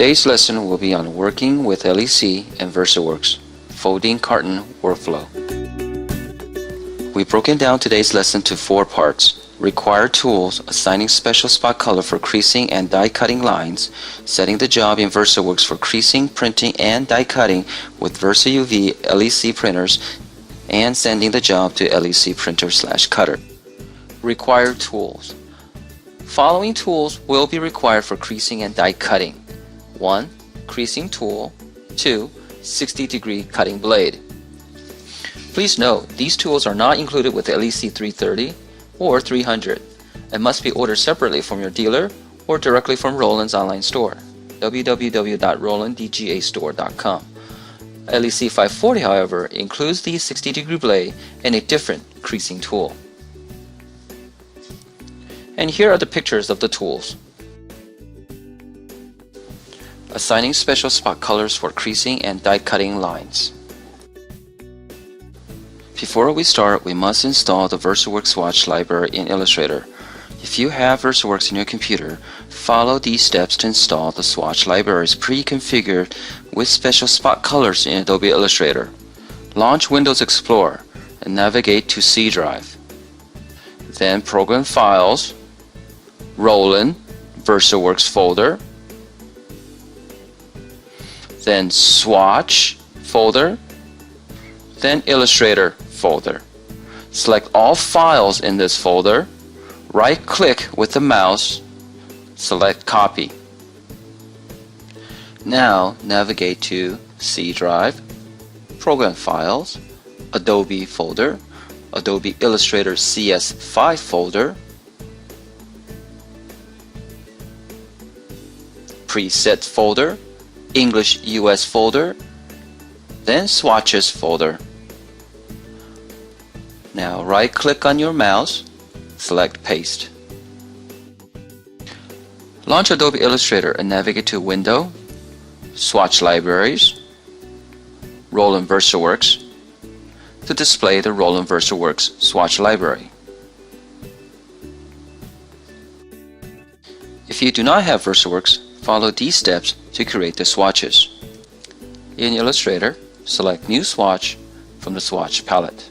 Today's lesson will be on working with LEC and Versaworks, folding carton workflow. We've broken down today's lesson to 4 parts: required tools, assigning special spot color for creasing and die cutting lines, setting the job in Versaworks for creasing, printing, and die cutting with VersaUV LEC printers, and sending the job to LEC printer/cutter. Required tools. Following tools will be required for creasing and die cutting. 1. Creasing tool. 2. 60-degree cutting blade. Please note, these tools are not included with the LEC 330 or 300 and must be ordered separately from your dealer or directly from Roland's online store, www.rolanddgastore.com. LEC 540, however, includes the 60-degree blade and a different creasing tool. And here are the pictures of the tools. Assigning special spot colors for creasing and die cutting lines. Before we start, we must install the Versaworks swatch library in Illustrator. If you have Versaworks in your computer, follow these steps to install the swatch libraries pre-configured with special spot colors in Adobe Illustrator. Launch Windows Explorer and navigate to C drive. Then Program Files, Roland VersaWorks folder, then Swatch folder, then Illustrator folder. Select all files in this folder, right-click with the mouse, select Copy. Now navigate to C drive, Program Files, Adobe folder, Adobe Illustrator CS5 folder, Preset folder, English US folder, then Swatches folder. Now right-click on your mouse, select Paste. Launch Adobe Illustrator and navigate to Window, Swatch Libraries, Roland VersaWorks to display the Roland VersaWorks swatch library. If you do not have Versaworks, follow these steps to create the swatches. In Illustrator, select New Swatch from the Swatch palette.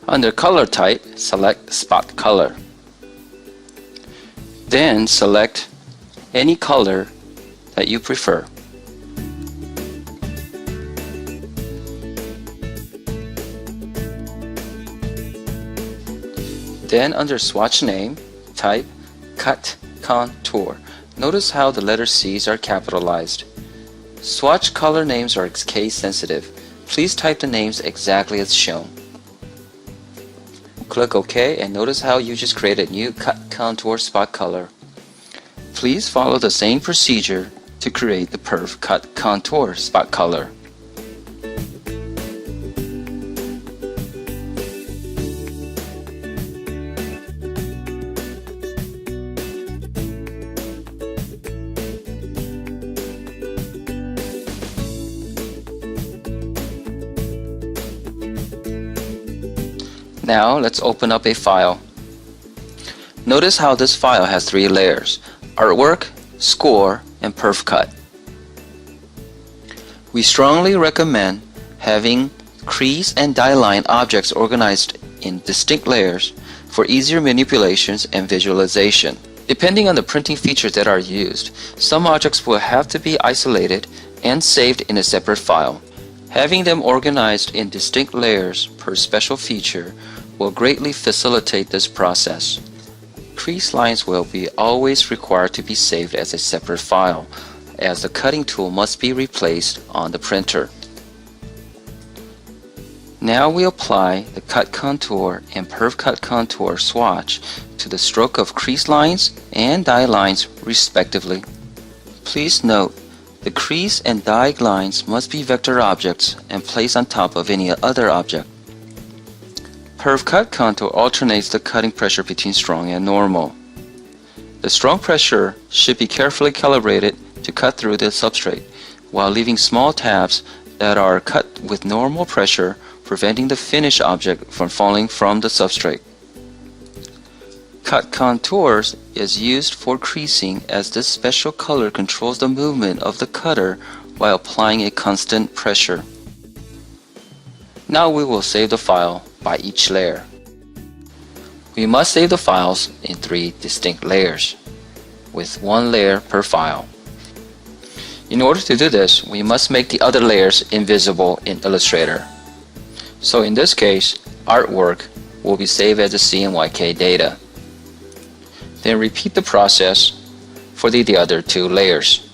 Under Color Type, select Spot Color. Then select any color that you prefer. Then under Swatch Name, type Cut Contour. Notice how the letter C's are capitalized. Swatch color names are case sensitive. Please type the names exactly as shown. Click OK and notice how you just created a new cut contour spot color. Please follow the same procedure to create the perf cut contour spot color. Now let's open up a file. Notice how this file has 3 layers: artwork, score, and perf cut. We strongly recommend having crease and die line objects organized in distinct layers for easier manipulations and visualization. Depending on the printing features that are used, some objects will have to be isolated and saved in a separate file. Having them organized in distinct layers per special feature will greatly facilitate this process. Crease lines will be always required to be saved as a separate file, as the cutting tool must be replaced on the printer. Now we apply the cut contour and perf cut contour swatch to the stroke of crease lines and die lines respectively. Please note, the crease and die lines must be vector objects and placed on top of any other object. Perf cut contour alternates the cutting pressure between strong and normal. The strong pressure should be carefully calibrated to cut through the substrate, while leaving small tabs that are cut with normal pressure, preventing the finished object from falling from the substrate. Cut contours is used for creasing as this special color controls the movement of the cutter while applying a constant pressure. Now we will save the file by each layer. We must save the files in 3 distinct layers, with 1 layer per file. In order to do this, we must make the other layers invisible in Illustrator. So in this case, artwork will be saved as a CMYK data. Then repeat the process for the other 2 layers.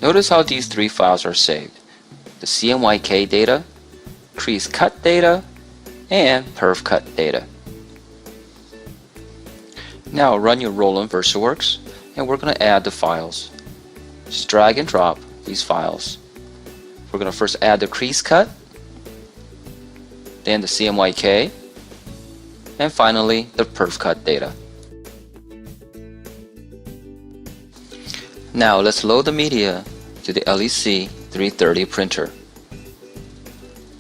Notice how these 3 files are saved: the CMYK data, crease cut data, and perf cut data. Now run your Roland VersaWorks, and we're going to add the files. Just drag and drop these files. We're going to first add the crease cut, then the CMYK, and finally the perf cut data. Now let's load the media to the LEC 330 printer.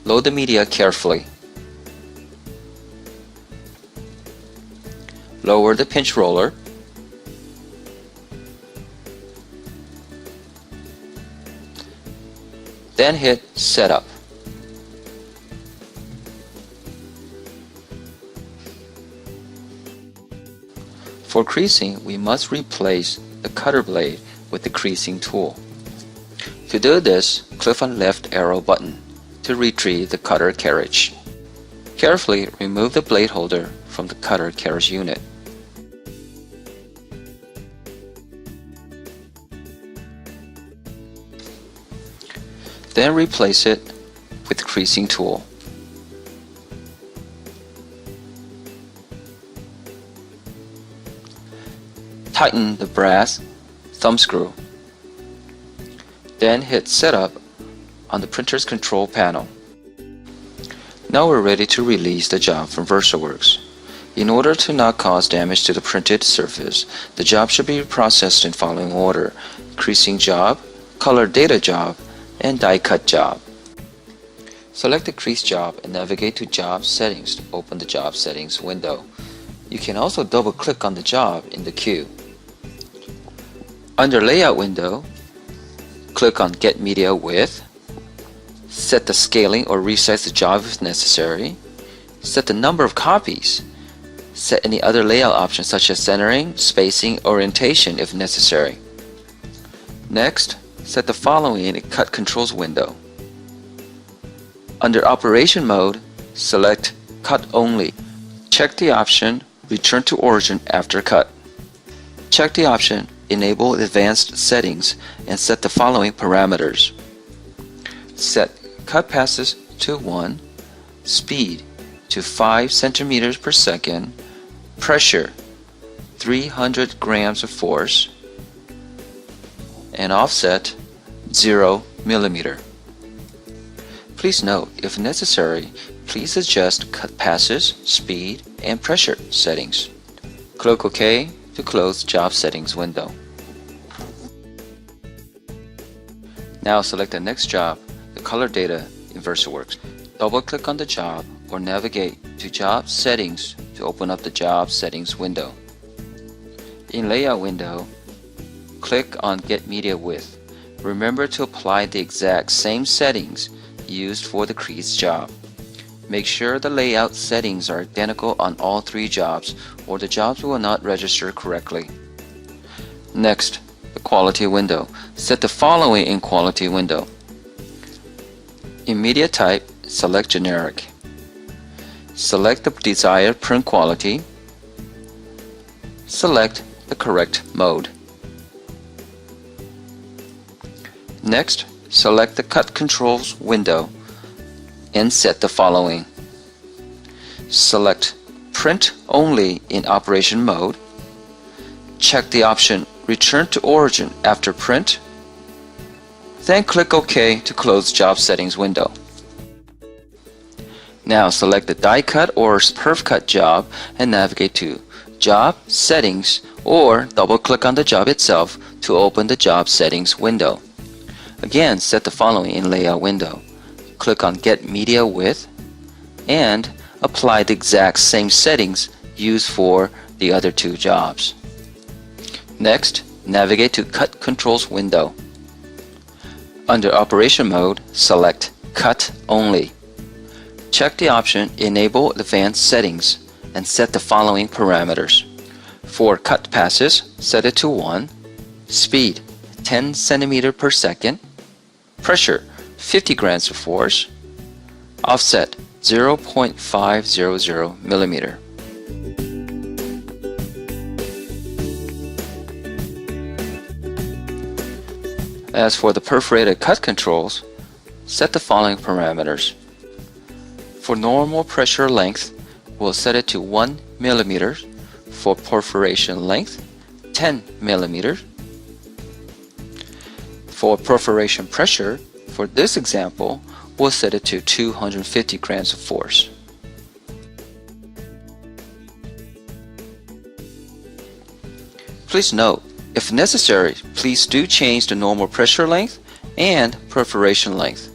Load the media carefully. Lower the pinch roller. Then hit Setup. For creasing, we must replace the cutter blade with the creasing tool. To do this, click on left arrow button to retrieve the cutter carriage. Carefully remove the blade holder from the cutter carriage unit. Then replace it with the creasing tool. Tighten the brass thumb screw. Then hit Setup on the printer's control panel. Now we're ready to release the job from VersaWorks. In order to not cause damage to the printed surface, the job should be processed in following order: creasing job, color data job, and die cut job. Select the crease job and navigate to Job Settings to open the Job Settings window. You can also double click on the job in the queue. Under Layout window, click on Get Media Width. Set the scaling or resize the job if necessary. Set the number of copies. Set any other layout options such as centering, spacing, orientation if necessary. Next, set the following in a Cut Controls window. Under Operation Mode, select Cut Only. Check the option Return to Origin after cut. Check the option Enable Advanced Settings and set the following parameters. Set cut passes to 1, speed to 5 centimeters per second, pressure 300 grams of force, and offset 0 millimeter. Please note, if necessary, please adjust cut passes, speed, and pressure settings. Click OK to close Job Settings window. Now select the next job, the color data in VersaWorks. Double-click on the job or navigate to Job Settings to open up the Job Settings window. In Layout window, click on Get Media Width. Remember to apply the exact same settings used for the crease job. Make sure the layout settings are identical on all 3 jobs or the jobs will not register correctly. Next, the Quality window. Set the following in Quality window. In Media Type, select Generic. Select the desired print quality. Select the correct mode. Next, select the Cut Controls window and set the following. Select Print Only in Operation Mode. Check the option Return to Origin after print. Then click OK to close Job Settings window. Now select the Die Cut or Perf Cut job and navigate to Job Settings or double-click on the job itself to open the Job Settings window. Again, set the following in Layout window. Click on Get Media Width and apply the exact same settings used for the other two jobs. Next, navigate to Cut Controls window. Under Operation Mode, select Cut Only. Check the option Enable Advanced Settings and set the following parameters. For cut passes, set it to 1, speed 10 cm per second, pressure 50 grams of force, offset 0.500 millimeter. As for the perforated cut controls, set the following parameters. For normal pressure length, we'll set it to 1 millimeter. For perforation length, 10 millimeters. For perforation pressure, for this example, we'll set it to 250 grams of force. Please note, if necessary, please do change the normal pressure length and perforation length.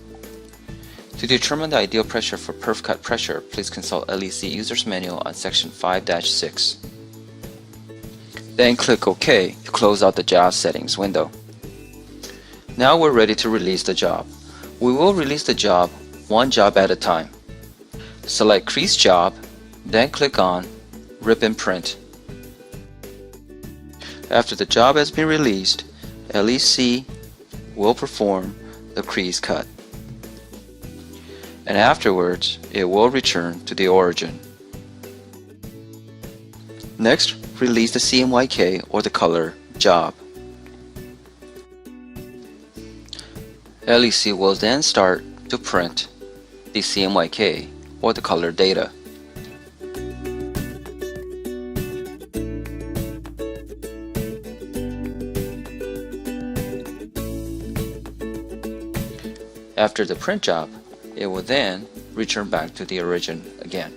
To determine the ideal pressure for perf cut pressure, please consult LEC User's Manual on section 5-6. Then click OK to close out the job settings window. Now we're ready to release the job. We will release the job one job at a time. Select Crease Job, then click on Rip and Print. After the job has been released, LEC will perform the crease cut. And afterwards, it will return to the origin. Next, release the CMYK or the color job. LEC will then start to print the CMYK or the color data. After the print job, it will then return back to the origin again.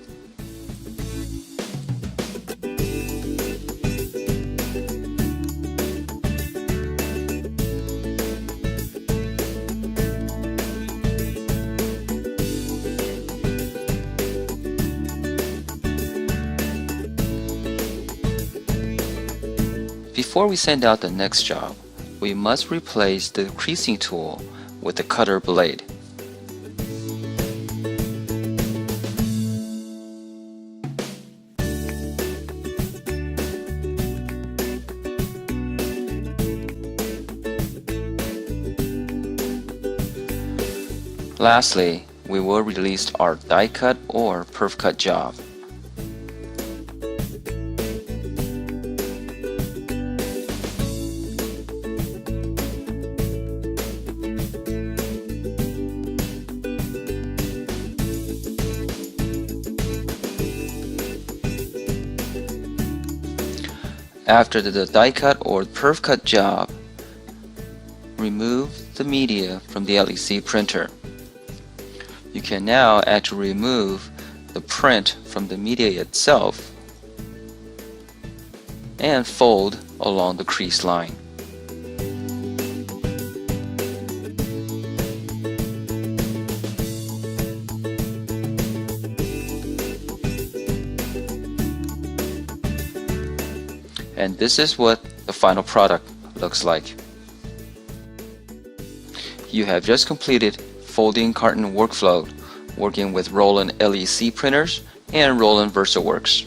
Before we send out the next job, we must replace the creasing tool with the cutter blade. Lastly, we will release our die cut or perf cut job. After the die cut or perf cut job, remove the media from the LEC printer. You can now actually remove the print from the media itself and fold along the crease line. And this is what the final product looks like. You have just completed folding carton workflow working with Roland LEC printers and Roland VersaWorks.